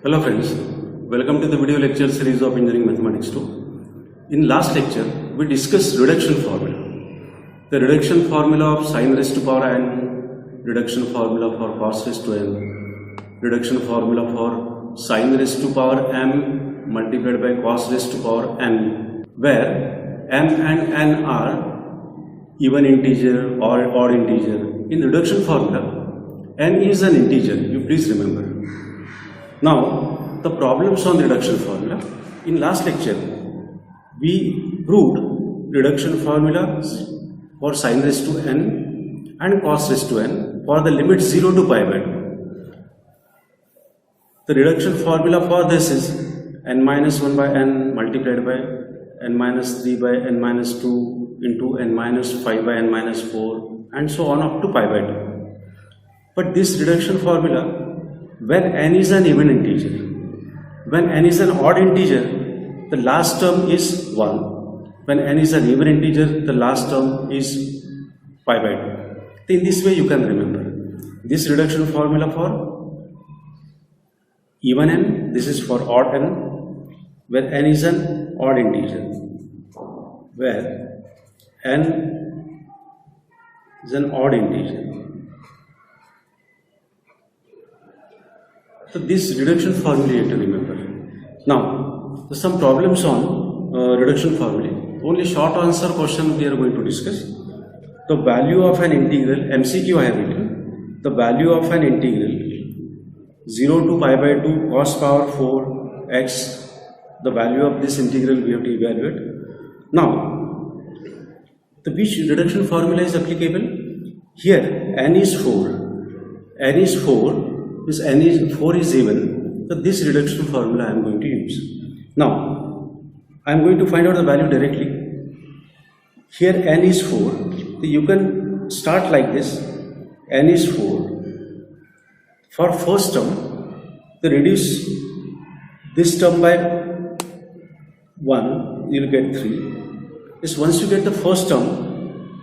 Hello friends, welcome to the video lecture series of Engineering Mathematics 2. In last lecture, we discussed reduction formula. The reduction formula of sin raised to power n, reduction formula for cos raised to n, reduction formula for sin raised to power m multiplied by cos raised to power n, where m and n are even integer or odd integer. In reduction formula, n is an integer, you please remember. Now, the problems on the reduction formula. In last lecture, we proved reduction formula for sin raised to n and cos raised to n for the limit 0 to pi by 2. The reduction formula for this is n minus 1 by n multiplied by n minus 3 by n minus 2 into n minus 5 by n minus 4 and so on up to pi by 2. But this reduction formula, when n is an even integer, when n is an odd integer, the last term is 1. When n is an even integer, the last term is pi by 2. In this way you can remember. This reduction formula for even n, this is for odd n, where n is an odd integer, where n is an odd integer. So this reduction formula you have to remember. Now, there's some problems on reduction formula. Only short answer question we are going to discuss. The value of an integral, MCQ I have written, the value of an integral 0 to pi by 2 cos power 4 x, the value of this integral we have to evaluate. Now, the which reduction formula is applicable? Here n is 4, n is 4, this n is 4 is even, so this reduction formula I am going to use. Now, I am going to find out the value directly. Here n is 4, so you can start like this, n is 4. For first term, to reduce this term by 1, you will get 3. This once you get the first term,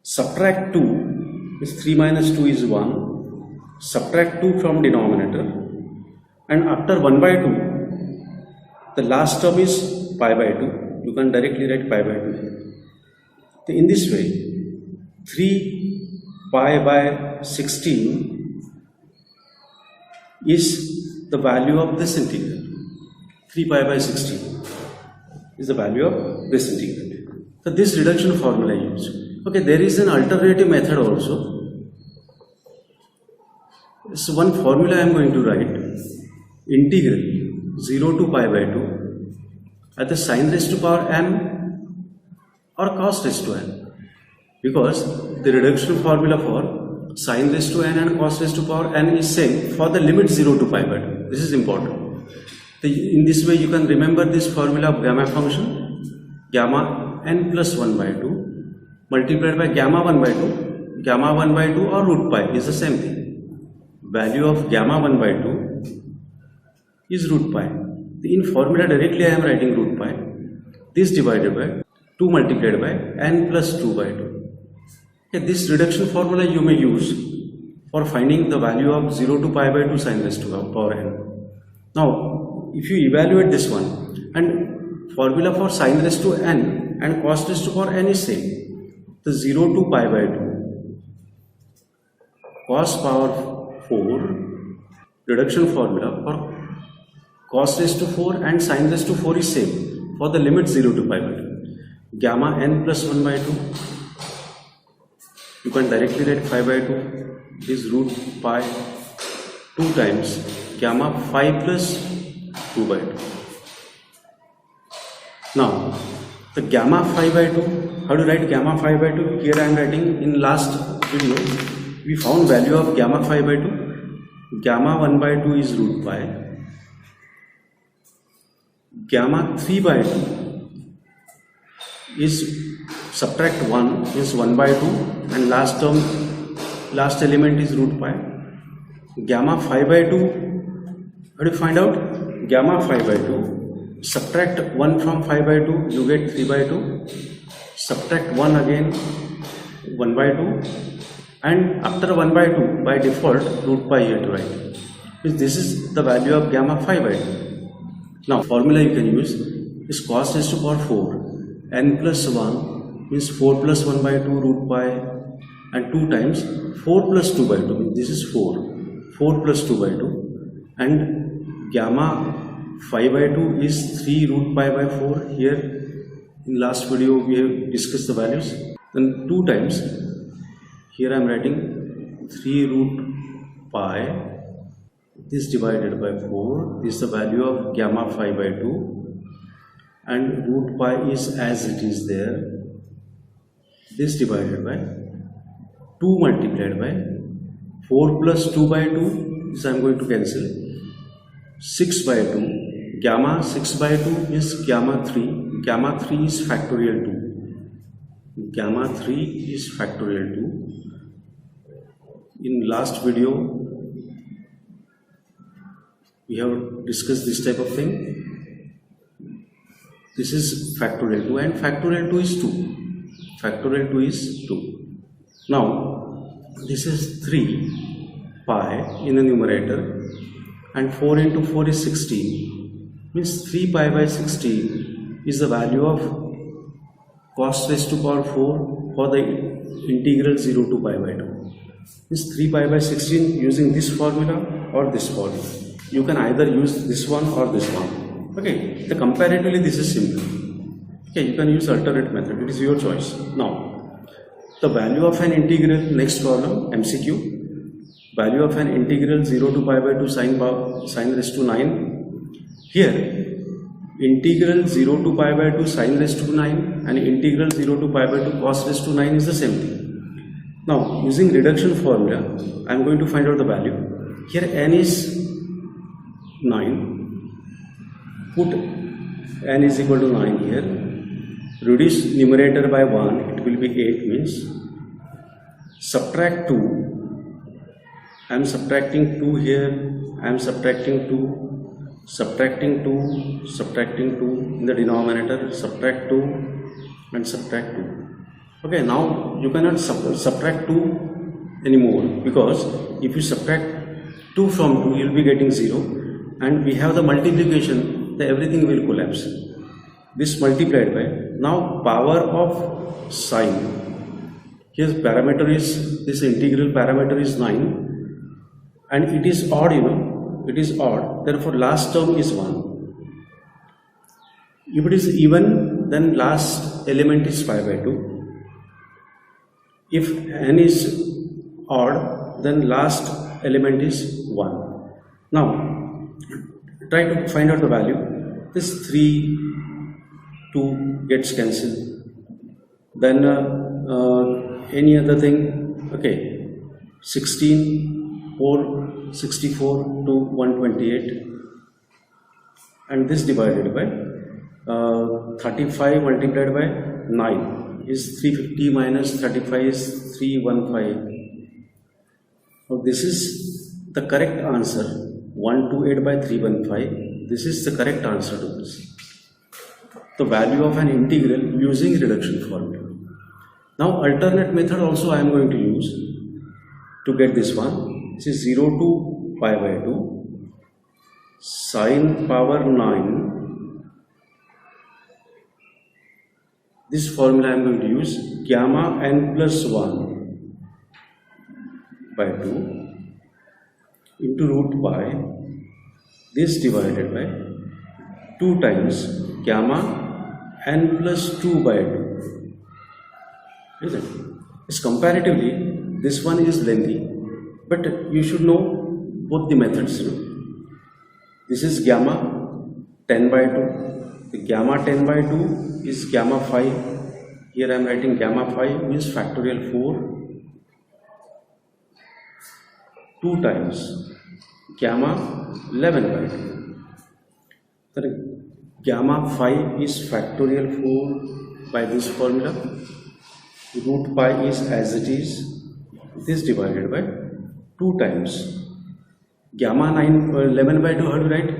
subtract 2, this 3 minus 2 is 1. Subtract 2 from denominator, and after 1 by 2, the last term is pi by 2. You can directly write pi by 2 here. So in this way, 3 pi by 16 is the value of this integral. 3 pi by 16 is the value of this integral. So this reduction formula I use. Okay, there is an alternative method also. So one formula I am going to write, integral 0 to pi by 2 either sin raised to power m or cos raised to n, because the reduction formula for sin raised to n and cos raised to power n is same for the limit 0 to pi by 2. This is important. In this way you can remember this formula of gamma function, gamma n plus 1 by 2 multiplied by gamma 1 by 2, gamma 1 by 2 or root pi is the same thing. Value of gamma 1 by 2 is root pi. In formula directly I am writing root pi. This divided by 2 multiplied by n plus 2 by 2. Okay, this reduction formula you may use for finding the value of 0 to pi by 2 sin raised to power n. Now, if you evaluate this one, and formula for sin raised to n and cos raised to power n is same. The 0 to pi by 2 cos power 4 reduction formula for cos raised to 4 and sin raised to 4 is same for the limit 0 to pi by 2. Gamma n plus 1 by 2, you can directly write 5 by 2 is root pi 2 times gamma 5 plus 2 by 2. Now, the gamma 5 by 2, how to write gamma 5 by 2? Here I am writing in last video. We found value of gamma 5 by 2. Gamma 1 by 2 is root pi. Gamma 3 by 2 is subtract 1 is 1 by 2 and last element is root pi. Gamma 5 by 2, how do you find out? Gamma 5 by 2, subtract 1 from 5 by 2, you get 3 by 2. Subtract 1 again, 1 by 2. And after 1 by 2, by default, root pi you have to write. This is the value of gamma 5 by 2. Now formula you can use is cos raised to power 4 n plus 1 means 4 plus 1 by 2 root pi and 2 times 4 plus 2 by 2 means this is 4 plus 2 by 2 and gamma 5 by 2 is 3 root pi by 4. Here in last video we have discussed the values. Then 2 times, here I am writing 3 root pi, this divided by 4, this is the value of gamma 5 by 2 and root pi is as it is there, this divided by 2 multiplied by 4 plus 2 by 2, this I am going to cancel, 6 by 2, gamma 6 by 2 is gamma 3 is factorial 2. Gamma 3 is factorial 2. In last video, we have discussed this type of thing. This is factorial 2 and factorial 2 is 2. Factorial 2 is 2. Now, this is 3 pi in the numerator and 4 into 4 is 16. Means 3 pi by 16 is the value of cos raised to power 4 for the integral 0 to pi by 2. Means 3 pi by 16 using this formula or this formula. You can either use this one or this one. Okay, the comparatively this is simple. Okay, you can use alternate method. It is your choice. Now, the value of an integral, next problem, MCQ. Value of an integral 0 to pi by 2 sin raised to 9. Here, integral 0 to pi by 2 sin raised to 9 and integral 0 to pi by 2 cos raised to 9 is the same thing. Now, using reduction formula, I am going to find out the value. Here n is 9. Put n is equal to 9 here. Reduce numerator by 1, it will be 8 means. Subtract 2. I am subtracting 2 here. I am subtracting 2. Subtracting 2 in the denominator, subtract 2 and subtract 2. Okay, now you cannot subtract 2 anymore because if you subtract 2 from 2 you will be getting 0 and we have the multiplication, then everything will collapse. This multiplied by, now power of sine, here parameter is, this integral parameter is 9 and it is odd, it is odd, therefore last term is 1. If it is even, then last element is pi by 2. If n is odd, then last element is 1. Now, try to find out the value. This 3, 2 gets cancelled. Then any other thing, okay, 16, 4, 64 to 128 and this divided by 35 multiplied by 9 is 350 minus 35 is 315. So this is the correct answer, 128 by 315. This is the correct answer to this. The value of an integral using reduction formula. Now alternate method also I am going to use to get this one. This is 0 to pi by 2 sin power 9. This formula I am going to use gamma n plus 1 by 2 into root pi, this divided by 2 times gamma n plus 2 by 2. Is it? It's comparatively, this one is lengthy, but you should know both the methods. This is gamma 10 by 2. The gamma 10 by 2 is gamma 5. Here I am writing gamma 5 means factorial 4. 2 times gamma 11 by 2. So gamma 5 is factorial 4 by this formula. Root pi is as it is. This divided by 2 times gamma 11 by 2. How do you write?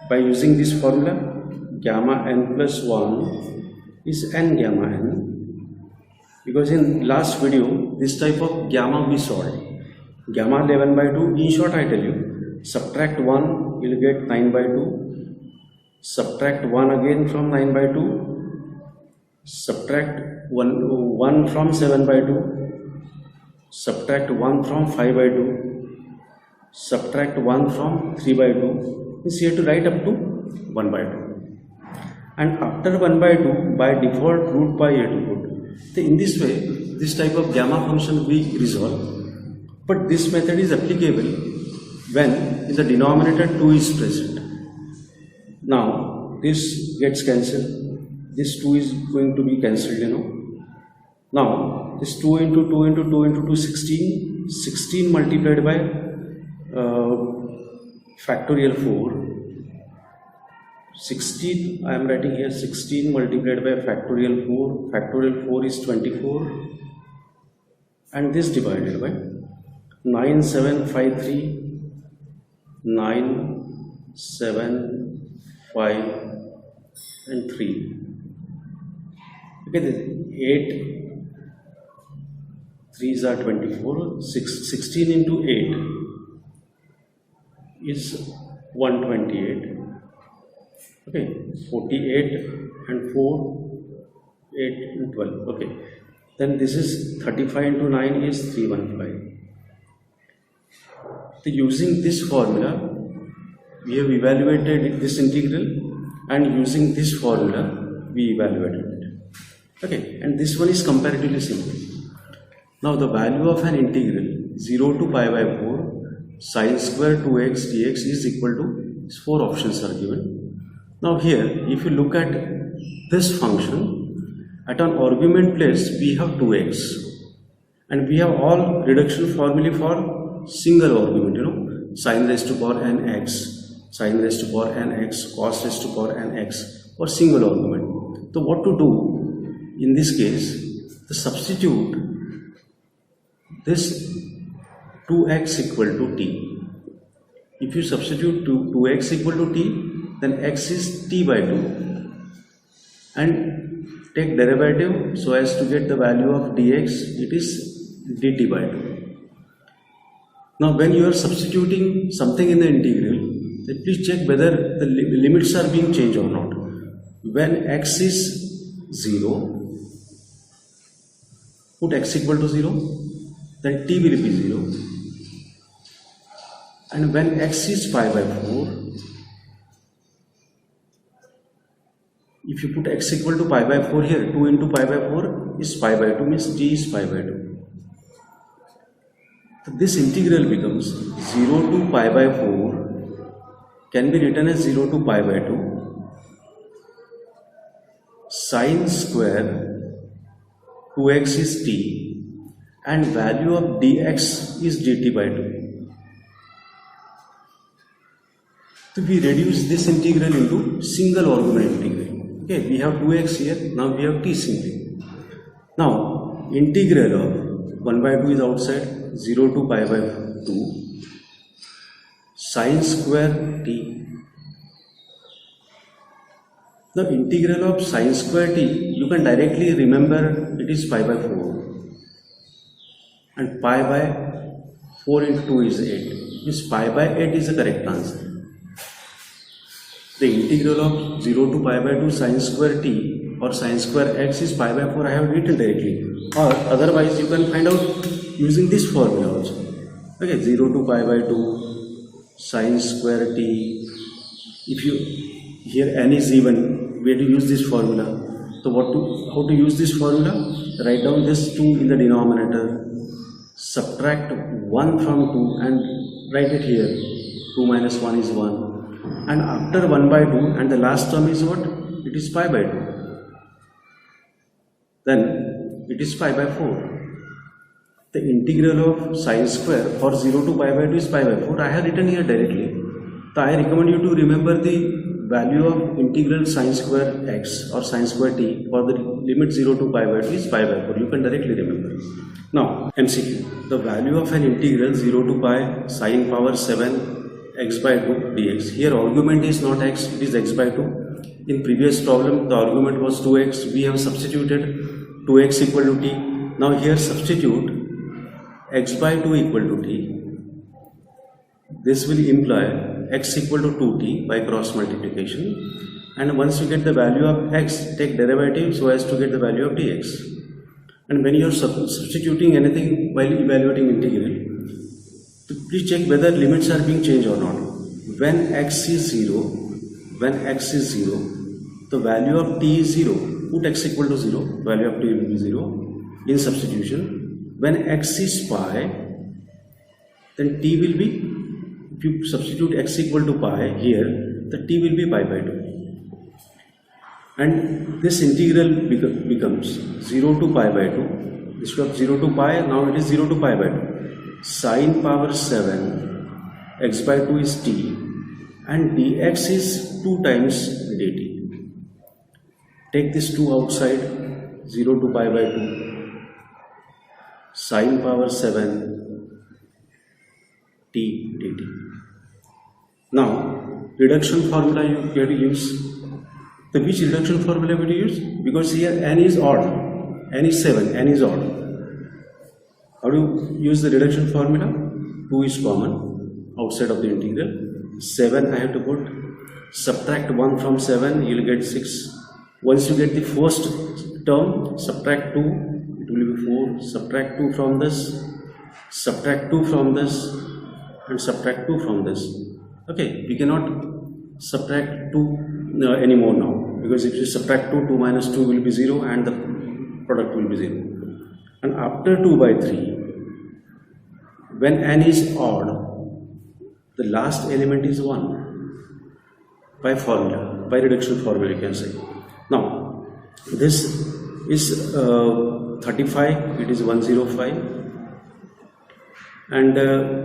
By using this formula, gamma n plus 1 is n gamma n, because in last video this type of gamma we solved. Gamma 11 by 2, in short I tell you, subtract 1, you'll get 9 by 2, subtract 1 again from 9 by 2, subtract 1 from 7 by 2, subtract 1 from 5 by 2, subtract 1 from 3 by 2, means you have to write up to 1 by 2. And after 1 by 2, by default root by 8 you put. So in this way, this type of gamma function we resolve. But this method is applicable when in the denominator 2 is present. Now this gets cancelled. This 2 is going to be cancelled, Now this 2 into 2 into 2 into 2, 16. 16 multiplied by factorial 4. 16, I am writing here 16 multiplied by factorial 4. Factorial 4 is 24. And this divided by 9, 7, 5, 3. 9, 7, 5 and 3. Okay, this 8, 3s are 24, 16 into 8 is 128. Okay, 48 and 4, 8 and 12. Okay, then this is 35 into 9 is 315. So using this formula, we have evaluated this integral, and using this formula, we evaluated it. Okay, and this one is comparatively simple. Now the value of an integral 0 to pi by 4 sine square 2x dx is equal to, 4 options are given. Now here, if you look at this function, at an argument place we have 2x, and we have all reduction formulae for single argument, sine raised to power n x, sine raised to power n x, cos raised to power n x for single argument. So what to do in this case? To substitute this 2x equal to t. If you substitute 2x equal to t, then x is t by 2, and take derivative so as to get the value of dx, it is dt by 2. Now when you are substituting something in the integral, then please check whether the limits are being changed or not. When x is 0, put x equal to 0, then t will be 0. And when x is pi by 4, if you put x equal to pi by 4 here, 2 into pi by 4 is pi by 2, means t is pi by 2. So this integral becomes 0 to pi by 4, can be written as 0 to pi by 2, sine square 2x is t, and value of dx is dt by 2. So we reduce this integral into single argument integral. Okay, we have 2x here, now we have t simply. Now integral of 1 by 2 is outside, 0 to pi by 2, sine square t. The integral of sine square t, you can directly remember it is pi by 4, and pi by 4 into 2 is 8, means pi by 8 is the correct answer. The integral of 0 to pi by 2 sine square t or sine square x is pi by 4, I have written directly, or otherwise you can find out using this formula also. Okay, 0 to pi by 2 sine square t. If you here n is even, we have to use this formula. So how to use this formula? Write down this 2 in the denominator, subtract 1 from 2 and write it here. 2 minus 1 is 1. And after 1 by 2 and the last term is what? It is pi by 2. Then it is pi by 4. The integral of sine square for 0 to pi by 2 is pi by 4. I have written here directly. So I recommend you to remember the value of integral sine square x or sine square t for the limit 0 to pi by 2 is pi by 4. You can directly remember. Now MCQ. The value of an integral 0 to pi sine power 7 x by 2 dx. Here argument is not x, it is x by 2. In previous problem the argument was 2x. We have substituted 2x equal to t. Now here substitute x by 2 equal to t. this will imply x equal to 2t by cross multiplication, and once you get the value of x, take derivative so as to get the value of dx. And when you are substituting anything while evaluating integral, please check whether limits are being changed or not. When x is 0, the value of t is 0. Put x equal to 0, value of t will be 0 in substitution. When x is pi, then t will be, if you substitute x equal to pi here, the t will be pi by 2. And this integral becomes 0 to pi by 2. Instead of 0 to pi, now it is 0 to pi by 2. Sine power 7 x by 2 is t, and dx is 2 times dt. Take this 2 outside, 0 to pi by 2, sine power 7 t dt. Now, reduction formula you have to use. The which reduction formula will you use? Because here n is odd, n is 7, n is odd. How do you use the reduction formula? 2 is common outside of the integral. 7 I have to put. Subtract 1 from 7, you will get 6. Once you get the first term, subtract 2, it will be 4. Subtract 2 from this, subtract 2 from this, and subtract 2 from this. Okay, we cannot subtract 2 anymore now, because if you subtract 2, 2 minus 2 will be 0 and the product will be 0. And after 2 by 3, when n is odd, the last element is 1 by formula, by reduction formula you can say. Now, this is 35, it is 105, and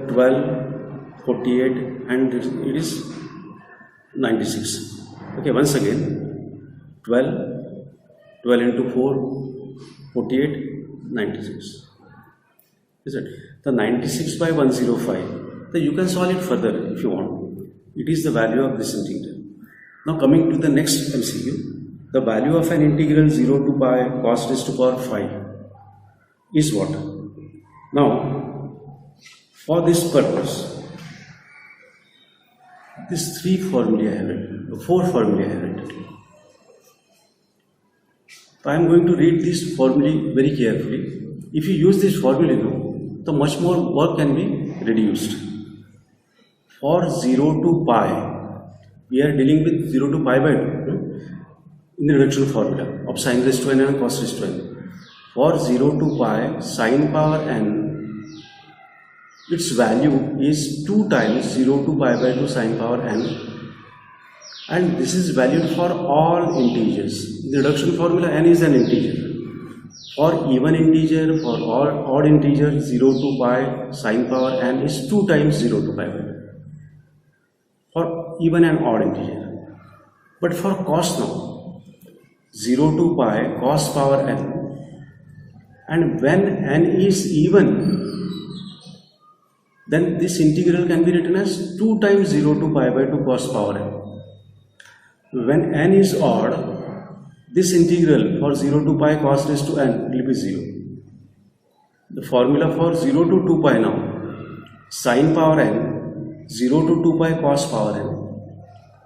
12, 48, and it is 96. Okay, once again, 12 into 4, 48, 96. Is it? The 96 by 105, then you can solve it further if you want. It is the value of this integral. Now coming to the next MCQ, the value of an integral 0 to pi cos raised to power 5 is what? Now, for this purpose, these 4 formulae I have written. So I am going to read this formulae very carefully. If you use this formulae now, so much more work can be reduced. For 0 to pi, we are dealing with 0 to pi by 2 in the reduction formula of sine raised to n and cos raised to n. For 0 to pi, sine power n, its value is 2 times 0 to pi by 2 sine power n, and this is valued for all integers. In the reduction formula, n is an integer. For even integer, for all odd integer, 0 to pi sine power n is 2 times 0 to pi by 2. For even and odd integer. But for cos now, 0 to pi cos power n, and when n is even, then this integral can be written as 2 times 0 to pi by 2 cos power n. When n is odd, this integral for 0 to pi cos raised to n will be 0. The formula for 0 to 2 pi now, sine power n, 0 to 2 pi cos power n.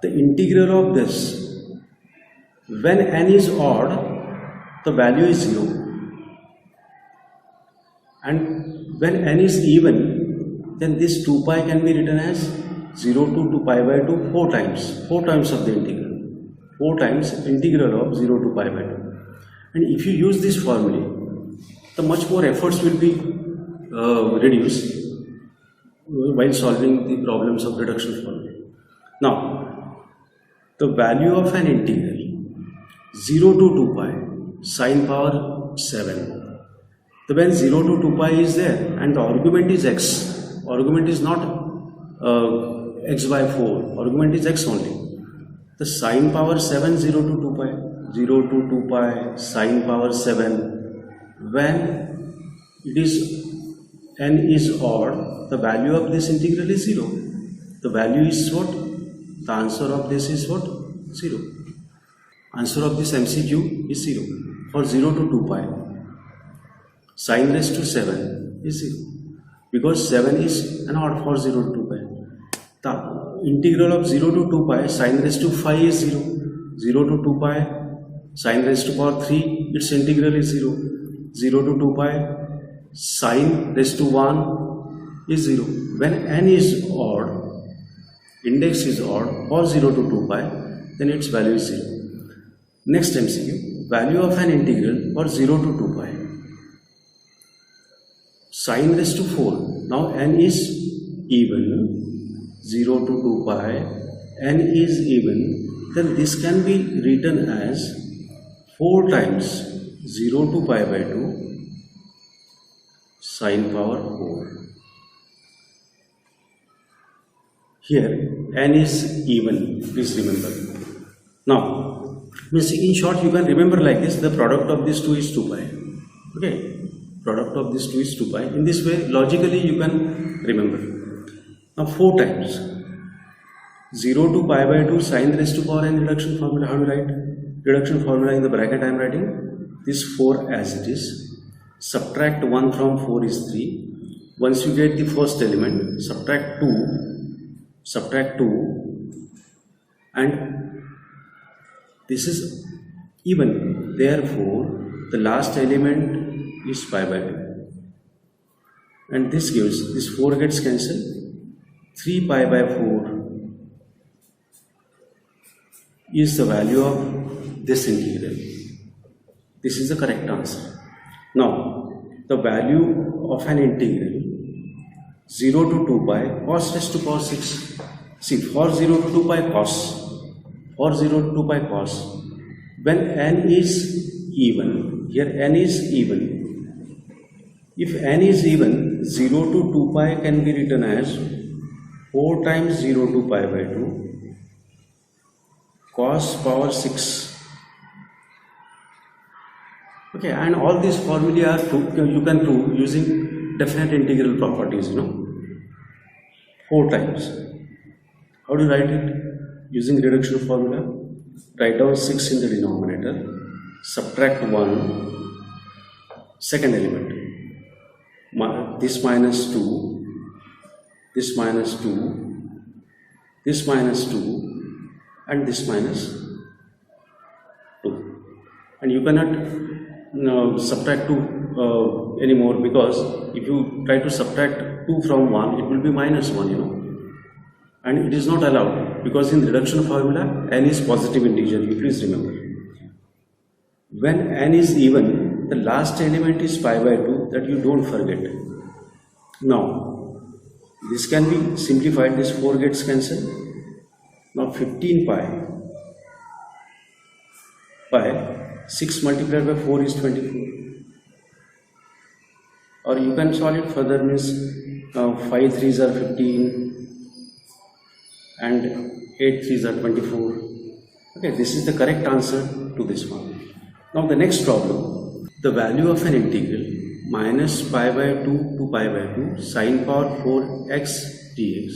The integral of this, when n is odd, the value is 0. And when n is even, then this 2 pi can be written as 0 to 2 pi by 2 4 times of the integral. 4 times integral of 0 to pi by 2. And if you use this formula, the much more efforts will be reduced while solving the problems of reduction formula. Now, the value of an integral 0 to 2 pi sine power 7. So when 0 to 2 pi is there and the argument is x, argument is not x by 4, argument is x only. The sine power 7, 0 to 2 pi, 0 to 2 pi sine power 7, when it is n is odd, the value of this integral is 0. The value is what? The answer of this is what? 0. Answer of this MCQ is 0. For 0 to 2 pi, sine raised to 7 is 0. Because 7 is an odd for 0 to 2 pi. The integral of 0 to 2 pi sin raised to phi is 0. 0 to 2 pi sin raised to power 3, its integral is 0. 0 to 2 pi sin raised to 1 is 0. When n is odd, index is odd, or 0 to 2 pi, then its value is 0. Next MCQ, value of an integral for 0 to 2 pi. Sin raised to 4. Now n is even, 0 to 2 pi, n is even, then this can be written as 4 times 0 to pi by 2 sin power 4. Here n is even, please remember. Now, in short, you can remember like this, the product of these two is 2 pi. Okay, product of these two is 2 pi. In this way, logically you can remember. Now 4 times 0 to pi by 2 sin raised to power n reduction formula. How do you write? Reduction formula in the bracket I am writing this 4 as it is. Subtract 1 from 4 is 3. Once you get the first element, subtract 2, and this is even. Therefore, the last element is pi by 2. And this gives, this 4 gets cancelled. 3 pi by 4 is the value of this integral. This is the correct answer. Now, the value of an integral 0 to 2 pi cos raised to power 6. See, for 0 to 2 pi cos, for 0 to 2 pi cos, when n is even, here n is even. If n is even, 0 to 2 pi can be written as 4 times 0 to pi by 2 cos power 6. Okay, and all these formulae are you can prove using definite integral properties, 4 times. How do you write it? Using reduction formula. Write down 6 in the denominator. Subtract 1, second element. This minus 2, this minus 2, this minus 2, and this minus 2. And you cannot subtract 2 anymore, because if you try to subtract 2 from 1, it will be minus 1, and it is not allowed, because in the reduction formula n is positive integer. You please remember, when n is even, the last element is pi by 2, that you don't forget. Now this can be simplified. This 4 gets cancelled. Now 15 pi 6 multiplied by 4 is 24. Or you can solve it further, means 5 3s are 15 and 8 3s are 24. Okay, this is the correct answer to this one. Now the next problem, the value of an integral minus pi by 2 to pi by 2 sin power 4x dx.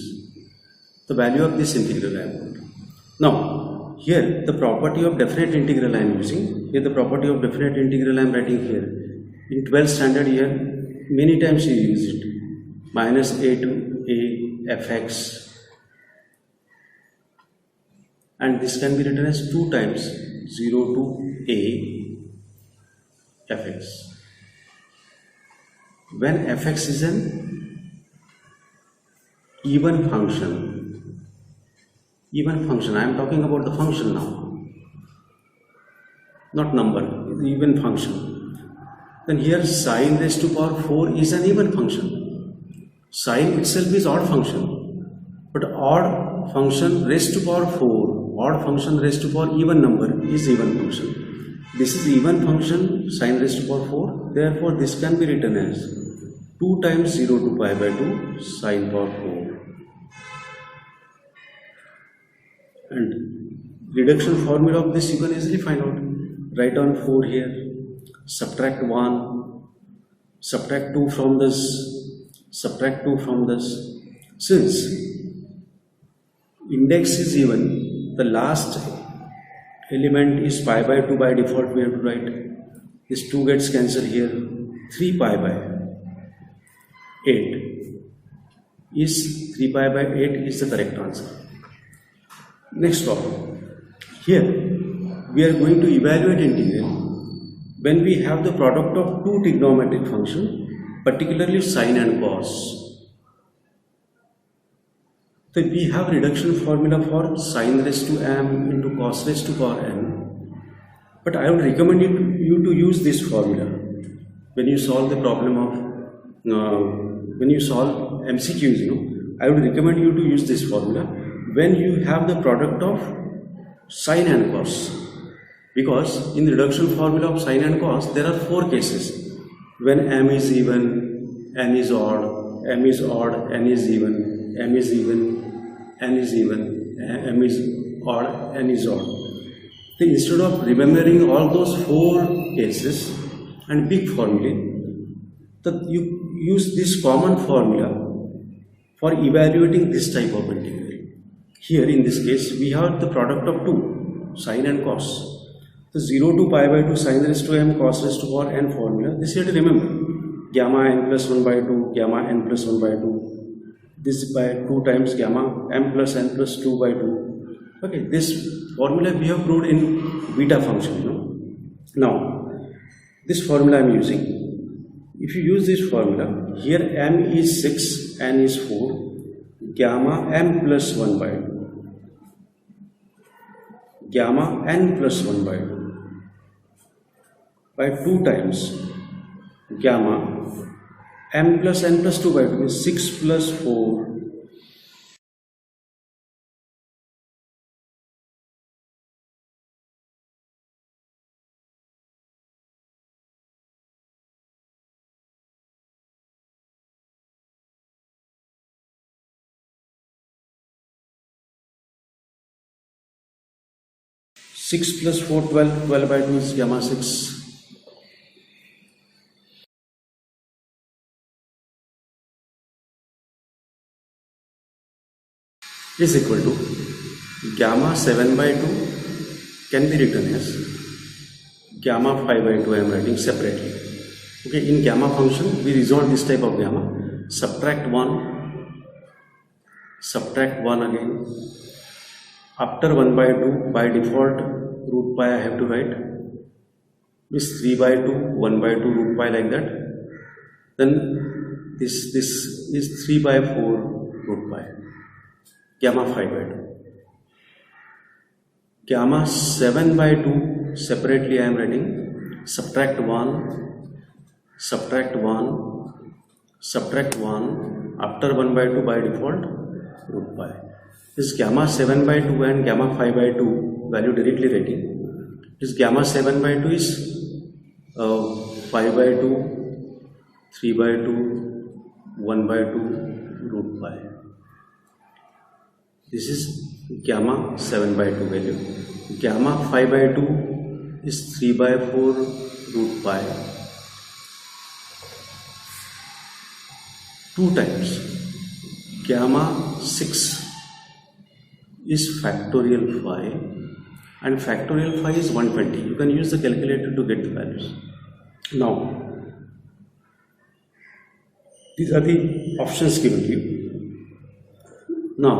The value of this integral I am put. Now here the property of definite integral I am using. Here the property of definite integral I am writing here. In 12th standard year, many times you use it. Minus a to a fx. And this can be written as 2 times 0 to a fx. When fx is an even function, I am talking about the function now, not number, even function. Then here sin raised to power 4 is an even function. Sin itself is odd function, but odd function raised to power 4, odd function raised to power even number is even function. This is even function, sin raised to power 4. Therefore, this can be written as 2 times 0 to pi by 2 sin power 4. And reduction formula of this you can easily find out. Write down 4 here. Subtract 1. Subtract 2 from this. Subtract 2 from this. Since index is even, the last element is pi by 2 by default. We have to write this 2 gets cancelled here. 3 pi by 8 is 3 pi by 8 is the correct answer. Next problem. Here we are going to evaluate integral when we have the product of two trigonometric functions, particularly sine and cos. So we have reduction formula for sine raised to m into cos raised to power n, but I would recommend you to use this formula when you solve the problem of when you solve MCQs. I would recommend you to use this formula when you have the product of sine and cos, because in the reduction formula of sine and cos there are four cases: when m is even, n is odd, m is odd, n is even, m is even, n is even, m is odd, n is odd. So instead of remembering all those four cases and big formulae, that you use this common formula for evaluating this type of integral. Here in this case we have the product of two, sine and cos. The 0 to pi by 2 sine raised to m cos raised to power n formula, this you have to remember: gamma n plus 1 by 2, gamma n plus 1 by 2, this by 2 times gamma m plus n plus 2 by 2. Okay, this formula we have proved in beta function. Now this formula I am using. If you use this formula, here m is 6, n is 4, gamma m plus 1 by 2, gamma n plus 1 by 2 by 2 times gamma m plus n plus 2 by 2 is 6 plus 4 6 plus 4 12, 12 by 2 is gamma 6. Is equal to gamma 7 by 2 can be written as gamma 5 by 2. I am writing separately. Okay, in gamma function we resolve this type of gamma. Subtract 1, subtract 1 again. After 1 by 2, by default root pi I have to write. This 3 by 2, 1 by 2 root pi like that. Then this is 3 by 4 root pi. Gamma 5 by 2. Gamma 7 by 2 separately I am writing. Subtract 1, subtract 1, subtract 1. After 1 by 2 by default root pi. This gamma 7 by 2 and gamma 5 by 2 value directly writing. This gamma 7 by 2 is 5 by 2, 3 by 2, 1 by 2 root pi. This is gamma 7 by 2 value. Gamma 5 by 2 is 3 by 4 root pi. 2 times gamma 6 is factorial 5, and factorial 5 is 120. You can use the calculator to get the values. Now these are the options given to you. Now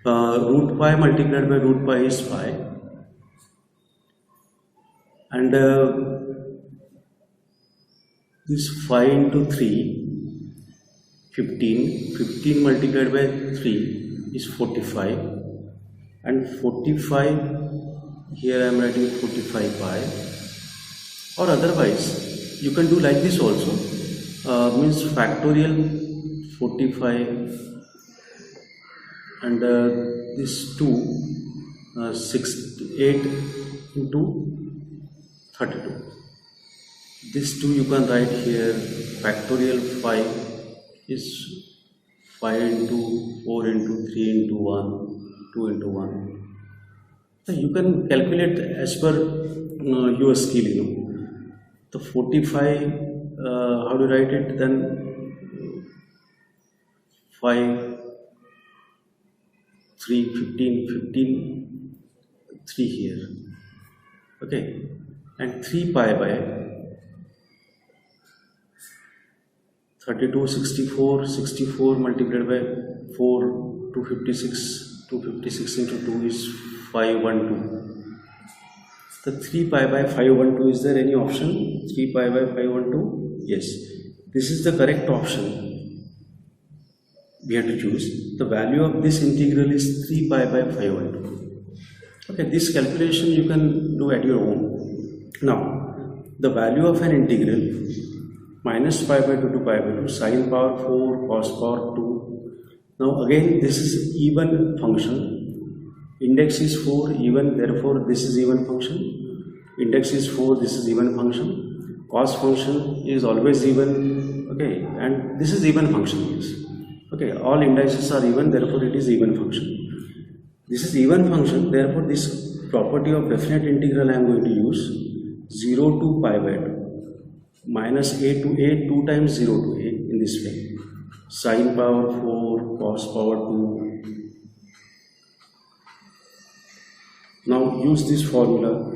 root pi multiplied by root pi is 5, and this 5 into 3, 15. 15 multiplied by 3 is 45, and 45 here I am writing 45 pi, or otherwise you can do like this also, means factorial 45 and this 2 8 into 32. This 2 you can write here. Factorial 5 is 5 into 4 into 3 into 1, 2 into 1. So you can calculate as per your skill. The 45, how to write it? Then 5, 3, 15, 15, 3 here. Okay, and 3 pi by 32, 64, 64 multiplied by 4, 256, 256 into 2 is 512. The 3 pi by 512, is there any option? 3 pi by 512? Yes. This is the correct option we have to choose. The value of this integral is 3 pi by 512. Okay, this calculation you can do at your own. Now, the value of an integral minus pi by 2 to pi by 2, sine power 4, cos power 2. Now again, this is even function. Index is 4, even, therefore this is even function. Index is 4, this is even function. Cos function is always even, okay, and this is even function. Yes. Okay, all indices are even, therefore it is even function. This is even function, therefore this property of definite integral I am going to use 0 to pi by 2. Minus a to a, 2 times 0 to a, in this way. Sine power 4, cos power 2. Now use this formula,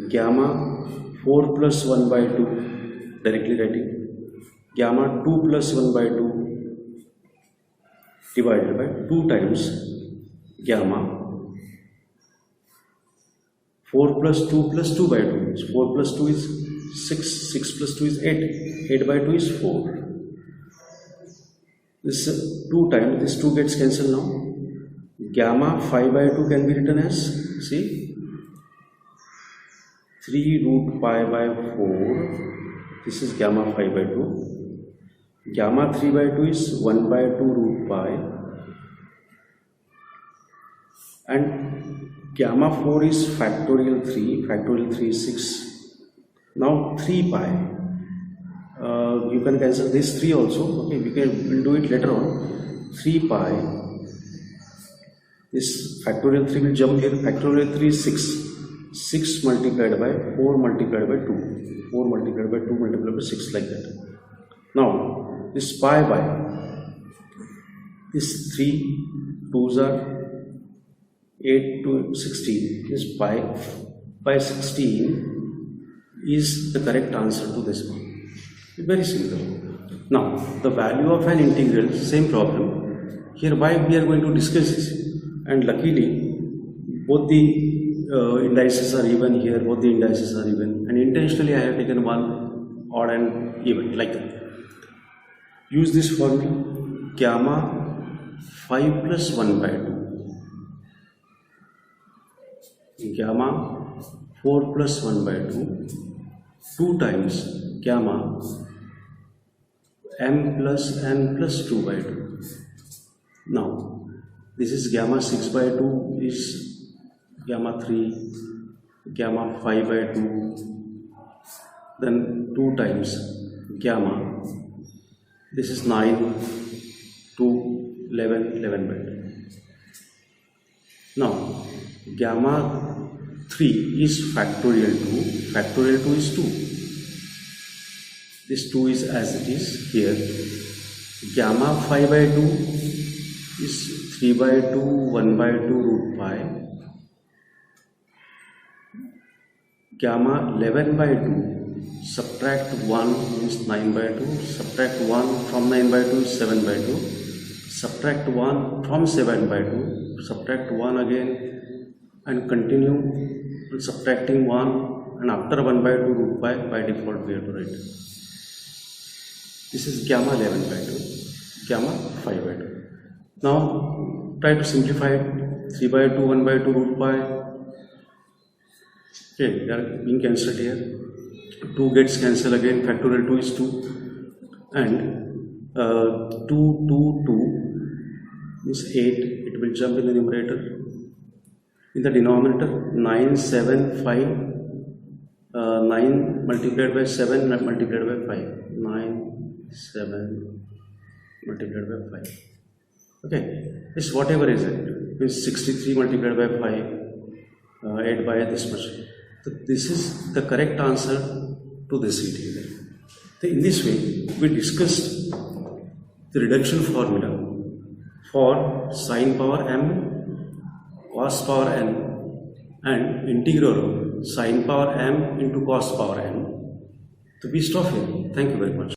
gamma 4 plus 1 by 2, directly writing, gamma 2 plus 1 by 2 divided by 2 times gamma 4 plus 2 plus 2 by 2. 4 plus 2 is 6, 6 plus 2 is 8, 8 by 2 is 4. This 2 times, this 2 gets cancelled now. Gamma 5 by 2 can be written as, see, 3 root pi by 4, this is gamma 5 by 2. Gamma 3 by 2 is 1 by 2 root pi. And gamma 4 is factorial 3, factorial 3 is 6. Now 3 pi, you can cancel this 3 also, okay, we'll do it later on. 3 pi, this factorial 3 will jump here, factorial 3 is 6. 6 multiplied by 4 multiplied by 2, 4 multiplied by 2 multiplied by 6, like that. Now this pi by, this 3 2s are 8 to 16, this pi by 16 is the correct answer to this one. Very simple. Now the value of an integral, same problem. Here why we are going to discuss this, and luckily both the indices are even here, both the indices are even, and intentionally I have taken one odd and even, like that. Use this formula, gamma 5 plus 1 by 2, gamma 4 plus 1 by 2, 2 times gamma m plus n plus 2 by 2. Now this is gamma 6 by 2 is gamma 3, gamma 5 by 2, then 2 times gamma, this is 9 to 11 by 2. Now gamma 3 is factorial 2, factorial 2 is 2. This 2 is as it is here. Gamma 5 by 2 is 3 by 2, 1 by 2 root pi. Gamma 11 by 2, subtract 1 is 9 by 2, subtract 1 from 9 by 2 is 7 by 2, subtract 1 from 7 by 2, subtract 1 again, and continue subtracting 1, and after 1 by 2 root pi, by default we have to write. This is gamma 11 by 2, gamma 5 by 2. Now try to simplify it. 3 by 2, 1 by 2 root pi. Okay, they are being cancelled here. 2 gets cancelled again, factorial 2 is 2, and 2, 2, 2 is 8, it will jump in the numerator. In the denominator, 9, 7, 5, 9 multiplied by 7 multiplied by 5, 9, 7 multiplied by 5. Okay, this whatever is it, is 63 multiplied by 5, 8 by this much. So this is the correct answer to this integral. So in this way, we discussed the reduction formula for sine power m, cos power n, and integral of sine power m into cos power n. So we stop here. Thank you very much.